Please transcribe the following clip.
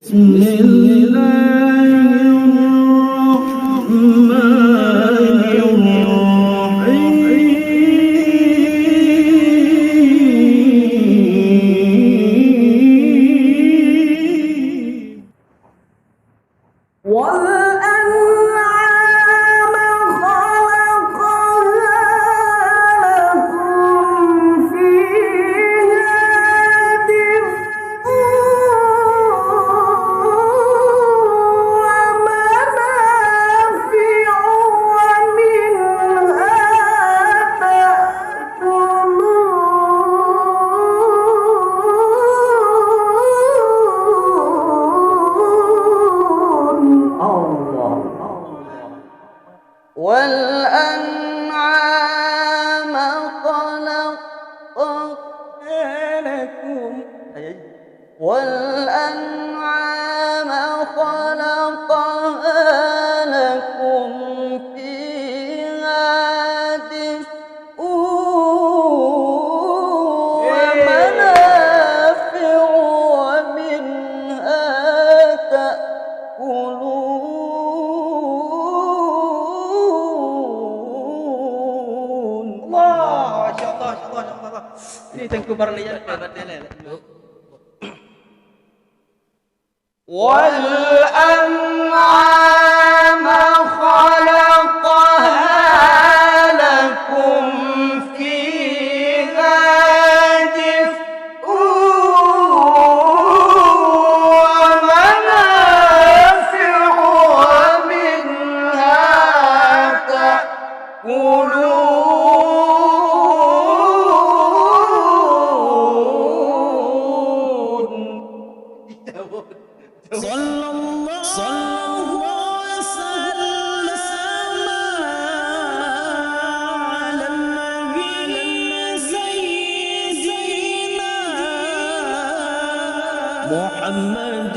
بسم الله الرحمن الرحيم والأنعام خلقها لكم فيها دفء ومنافع والأنعام خلقها لكم والأنعام خلقها لكم فيها دفء ومنافع ومنها تأكلون. Allah, insya-Allah, insya-Allah, insya-Allah. Ini tengku barang ni ya. والأنعام خلقها لكم فيها دفء ومنافع ومنها تأكلون. صلى الله وسلم على النبي سيدنا محمد